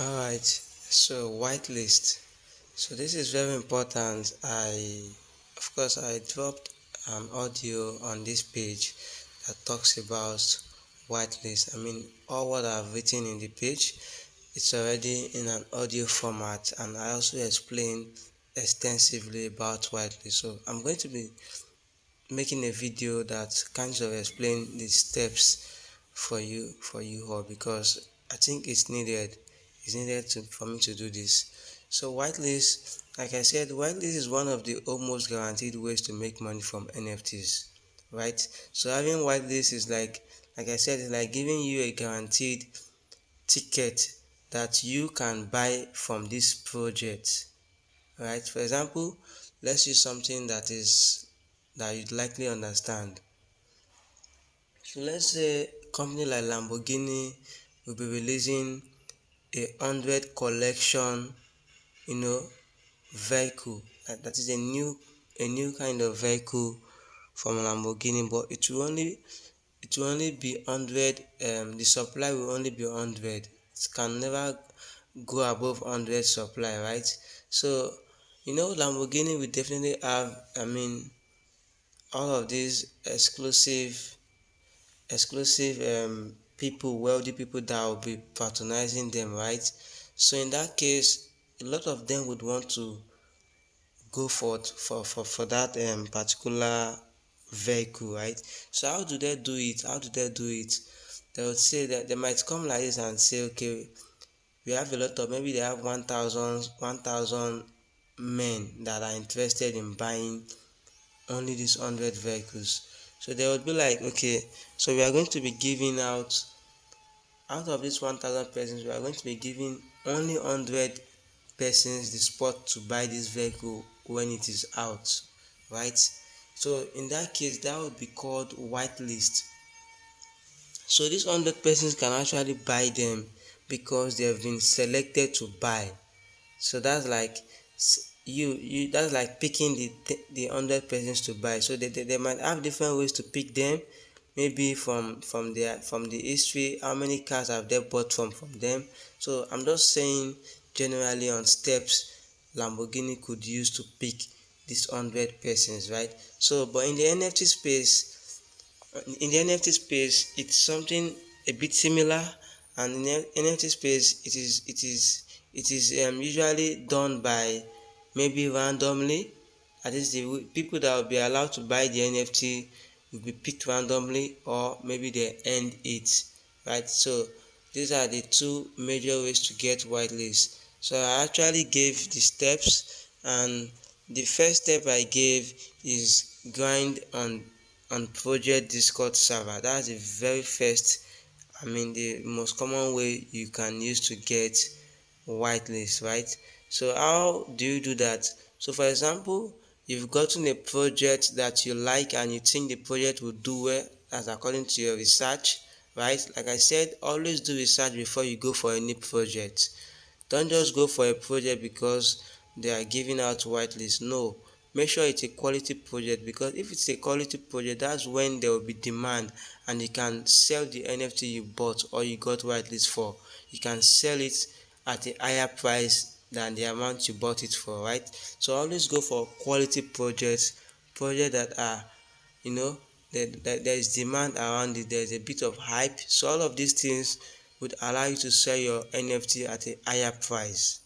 Alright, so whitelist. So this is very important. Of course, I dropped an audio on this page that talks about whitelist. All what I've written in the page, it's already in an audio format, and I also explain extensively about whitelist. So I'm going to be making a video that kind of explain the steps for you all, because I think it's needed for me to do this. So whitelist, like I said, whitelist is one of the almost guaranteed ways to make money from NFTs, right? So having whitelist is like I said, it's like giving you a guaranteed ticket that you can buy from this project, right? For example, let's use something that you'd likely understand. So let's say a company like Lamborghini will be releasing a 100 collection, you know, vehicle. That is a new kind of vehicle from Lamborghini, but it will only be 100. The supply will only be 100. It can never go above 100 supply, right? So Lamborghini will definitely have, all of these exclusive people, wealthy people that will be patronizing them, right? So in that case, a lot of them would want to go for that particular vehicle, right? So how do they do it? They would say that they might come like this and say, okay, we have a lot of, maybe they have 1,000 men that are interested in buying only these 100 vehicles. So they would be like, okay, so we are going to be giving out of these 1,000 persons, we are going to be giving only 100 persons the spot to buy this vehicle when it is out, right? So in that case, that would be called whitelist. So these 100 persons can actually buy them because they have been selected to buy. So that's like you that's like picking the 100 persons to buy. So they might have different ways to pick them, maybe from the history, how many cars have they bought from them. So I'm just saying generally on steps Lamborghini could use to pick these 100 persons, right? So but in the NFT space, it's something a bit similar, and in the NFT space, it is usually done by maybe randomly. That is, the people that will be allowed to buy the NFT will be picked randomly, or maybe they end it, right? So these are the two major ways to get whitelist. So I actually gave the steps, and the first step I gave is grind on project Discord server. That's the very first, the most common way you can use to get whitelist, right? So how do you do that? So for example, you've gotten a project that you like and you think the project will do well as according to your research, right? Like I said, always do research before you go for any project. Don't just go for a project because they are giving out whitelist. No, make sure it's a quality project, because if it's a quality project, that's when there will be demand, and you can sell the NFT you bought or you got whitelist for. You can sell it at a higher price than the amount you bought it for, right? So always go for quality projects that are, you know that there is demand around it, there is a bit of hype. So all of these things would allow you to sell your NFT at a higher price.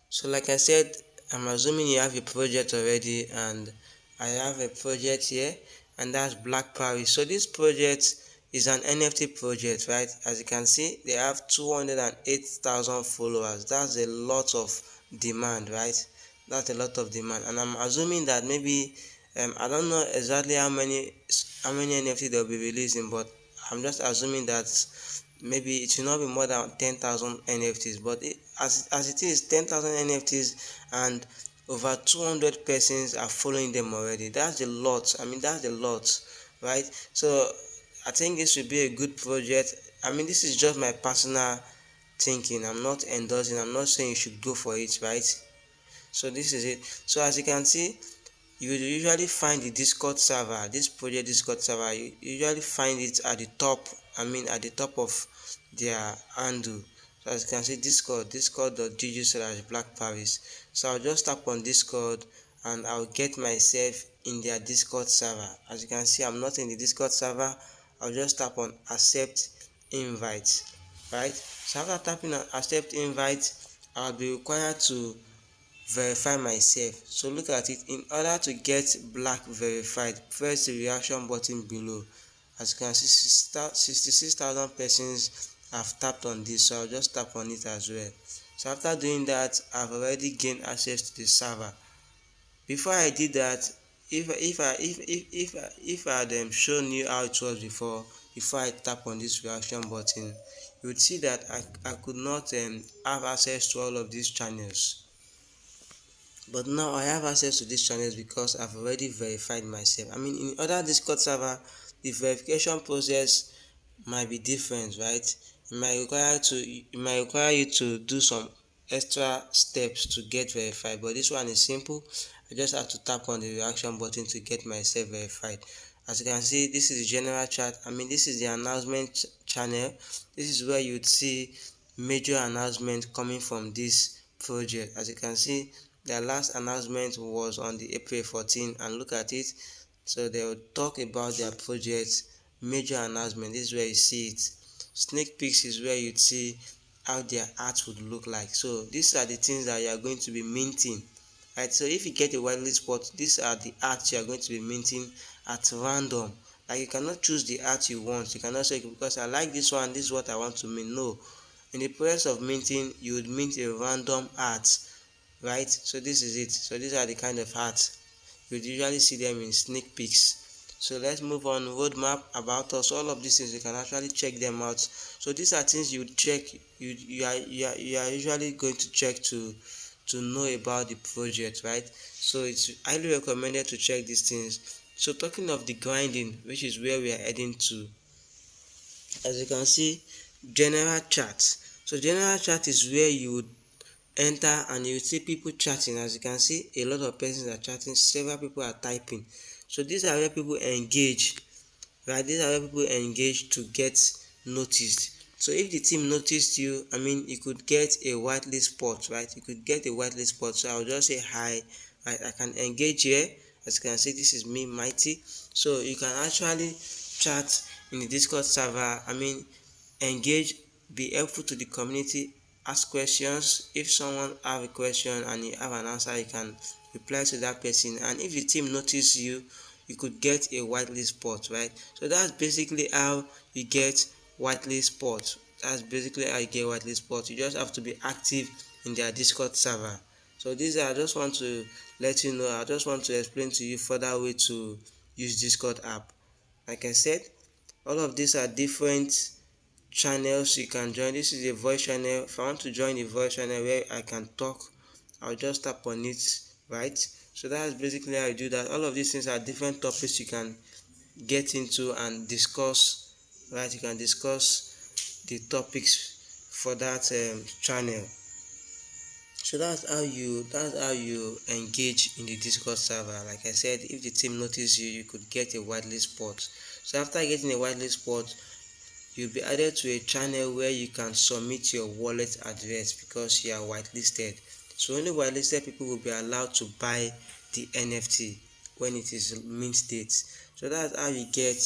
So like I said, I'm assuming you have a project already, and I have a project here, and that's Black Paris. So this project is an NFT project, right? As you can see, they have 208,000 followers. That's a lot of demand, right? That's a lot of demand, and I'm assuming that maybe I don't know exactly how many NFT they'll be releasing, but I'm just assuming that maybe it should not be more than 10,000 NFTs. But as it is 10,000 NFTs, and over 200 persons are following them already. That's a lot. That's a lot, right? So I think this should be a good project. This is just my personal thinking. I'm not endorsing. I'm not saying you should go for it, right? So this is it. So as you can see, you will usually find the Discord server, this project Discord server. You usually find it at the top, at the top of their handle. So as you can see, discord.gg/Black Paris. So I'll just tap on Discord and I'll get myself in their Discord server. As you can see, I'm not in the Discord server. I'll just tap on accept invite, right? So after tapping on accept invite, I'll be required to verify myself. So look at it. In order to get black verified, press the reaction button below. As you can see, 66,000 persons have tapped on this, so I'll just tap on it as well. So after doing that, I've already gained access to the server. Before I did that, if I had shown you how it was before I tap on this reaction button, you would see that I could not have access to all of these channels. But now I have access to these channels because I've already verified myself. I mean, in other Discord server, the verification process might be different, right? It might require you to do some extra steps to get verified, but this one is simple. I just have to tap on the reaction button to get myself verified. As you can see, this is the general chat. I mean, this is the announcement channel. This is where you'd see major announcement coming from this project. As you can see, their last announcement was on the April 14, and look at it. So they will talk about their project. Major announcement, this is where you see it. Sneak peeks is where you see how their art would look like. So these are the things that you are going to be minting, right? So if you get a whitelist spot, these are the arts you are going to be minting at random. Like, you cannot choose the art you want. You cannot say, because I like this one, this is what I want to mint. No, in the process of minting, you would mint a random art, right? So this is it. So these are the kind of arts you usually see them in sneak peeks. So let's move on. Roadmap, about us, all of these things you can actually check them out. So these are things you check, you are usually going to check to know about the project, right? So it's highly recommended to check these things. So talking of the grinding, which is where we are heading to, as you can see, general chat. So general chat is where you would enter and you see people chatting. As you can see, a lot of persons are chatting, several people are typing. So these are where people engage, right? These are where people engage to get noticed. So if the team noticed you, I mean, you could get a whitelist spot, right? You could get a whitelist spot. So I'll just say hi, right? I can engage here. As you can see, this is me, Mighty. So you can actually chat in the Discord server. I mean, engage, be helpful to the community, ask questions. If someone have a question and you have an answer, you can reply to that person. And if the team notice you, you could get a whitelist spot, right? So that's basically how you get whitelist spot. That's basically how you get whitelist spot. You just have to be active in their Discord server. So these are, I just want to let you know, I just want to explain to you further way to use Discord app. Like I said, all of these are different channels you can join. This is a voice channel. If I want to join a voice channel where I can talk, I'll just tap on it, right? So that's basically how you do that. All of these things are different topics you can get into and discuss, right? You can discuss the topics for that channel. So that's how you engage in the Discord server. Like I said, if the team notice you, you could get a whitelist spot. So after getting a whitelist spot, you'll be added to a channel where you can submit your wallet address because you are whitelisted. So only whitelisted people will be allowed to buy the NFT when it is mint date. So that's how you get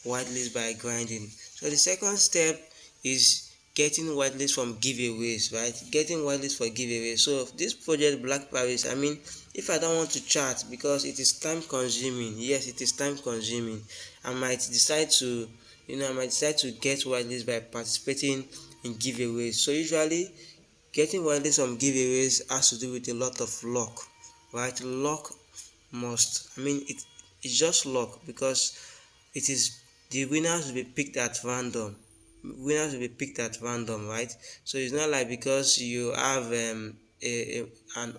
whitelist by grinding. So the second step is getting whitelist from giveaways, right? Getting whitelist for giveaways. So this project Black Paris, I mean, if I don't want to chat because it is time consuming, yes, it is time consuming, I might decide to get whitelist by participating in giveaways. So usually getting whitelist from giveaways has to do with a lot of luck, right? Luck must, I mean, it's just luck because it is the winners will be picked at random. Winners will be picked at random, right? So it's not like because you have an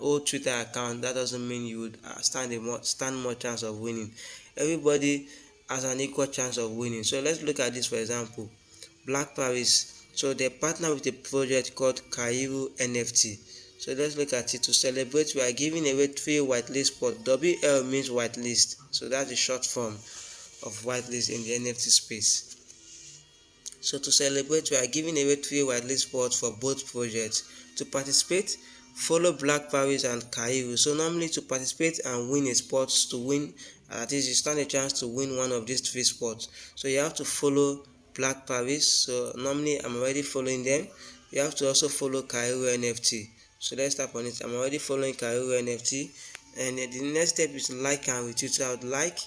old Twitter account, that doesn't mean you would stand more chance of winning. Everybody has an equal chance of winning. So let's look at this. For example, Black Paris. So they partner with a project called Crypto NFT. So let's look at it. To celebrate, we are giving away 3 whitelist spots. WL means whitelist. So that's the short form of whitelist in the NFT space. So to celebrate, we are giving away 3 whitelist spots for both projects. To participate, follow Black Paris and Kairu. So normally to participate and win a spot, to win, at least you stand a chance to win one of these 3 spots. So you have to follow Black Paris. So normally I'm already following them. You have to also follow Kairu NFT. So let's tap on it. I'm already following Kairu NFT. And the next step is like and retweet. So I would like,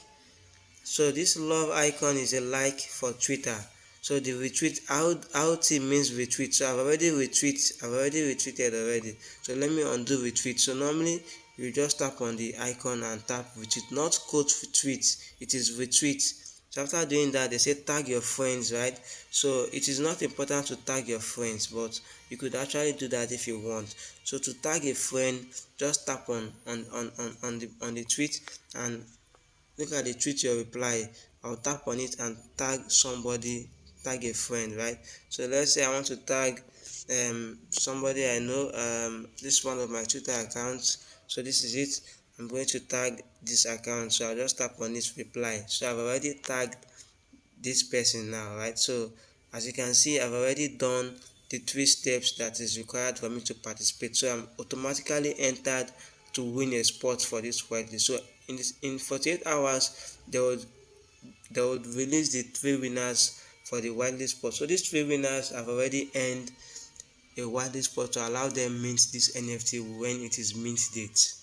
so this love icon is a like for Twitter. So the retweet out means retweet. So I've already retweeted already. So let me undo retweet. So normally you just tap on the icon and tap retweet, not quote tweet, it is retweet. So after doing that, they say tag your friends, right? So it is not important to tag your friends, but you could actually do that if you want. So to tag a friend, just tap on the tweet and look at the tweet your reply. I'll tap on it and tag somebody, tag a friend, right? So let's say I want to tag somebody I know. This is one of my Twitter accounts. So this is it. I'm going to tag this account. So I'll just tap on this reply. So I've already tagged this person now, right? So as you can see, I've already done the 3 steps that is required for me to participate. So I'm automatically entered to win a spot for this whitelist. So in 48 hours, they would release the 3 winners for the whitelist spot. So these 3 winners have already earned a whitelist spot to allow them mint this NFT when it is mint date.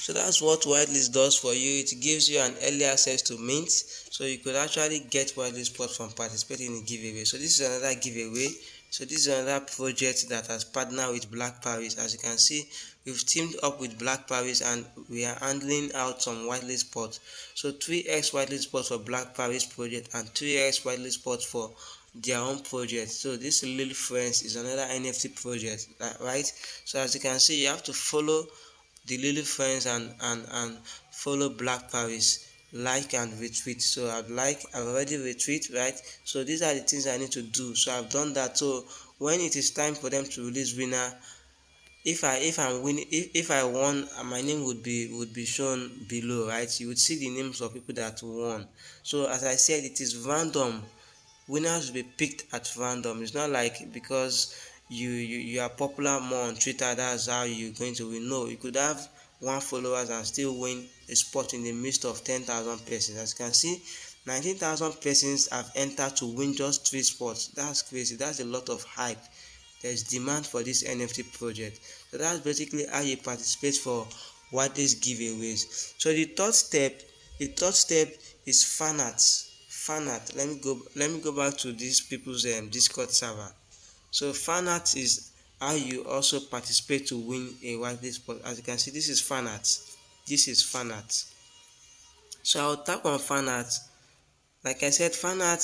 So that's what whitelist does for you. It gives you an early access to mint, so you could actually get whitelist spot from participating in giveaway. So this is another giveaway. So this is another project that has partnered with Black Paris. As you can see, we've teamed up with Black Paris and we are handling out some whitelist spots. So 3x whitelist spots for Black Paris project and 3x whitelist spots for their own project. So this Little Friends is another NFT project, right? So as you can see, you have to follow the Lily Friends and follow Black Paris, like and retweet. So I've already retweet, right? So these are the things I need to do. So I've done that. So when it is time for them to release winner, if I won, my name would be shown below, right? You would see the names of people that won. So as I said, it is random. Winners will be picked at random. It's not like because you are popular more on Twitter, that's how you're going to win. No, you could have 1 followers and still win a spot in the midst of 10,000 persons. As you can see, 19,000 persons have entered to win just 3 spots. That's crazy. That's a lot of hype. There's demand for this NFT project. So that's basically how you participate for what these giveaways. So the third step is fan art. Fan art. Let me go back to these people's Discord server. So fan art is how you also participate to win a whitelist spot. As you can see, this is fan art. This is fan art. So I'll tap on fan art. Like I said, fan art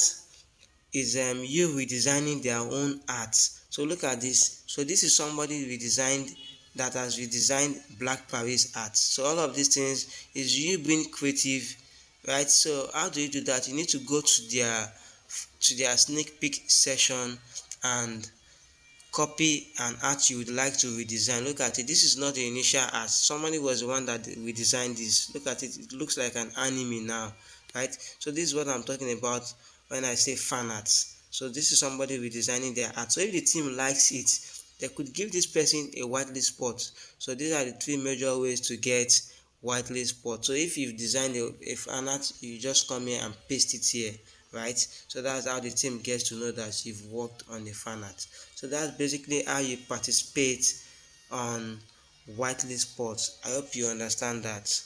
is you redesigning their own art. So look at this. So this is somebody that has redesigned Black Paris art. So all of these things is you being creative, right? So how do you do that? You need to go to their sneak peek session and copy an art you would like to redesign. Look at it. This is not the initial art. Somebody was the one that redesigned this. Look at it. It looks like an anime now, right? So this is what I'm talking about when I say fan art. So this is somebody redesigning their art. So if the team likes it, they could give this person a whitelist spot. So these are the 3 major ways to get whitelist spot. So if you've designed a fan art, you just come here and paste it here, right? So that's how the team gets to know that you've worked on the fan art. So that's basically how you participate on whitelist spots. I hope you understand that.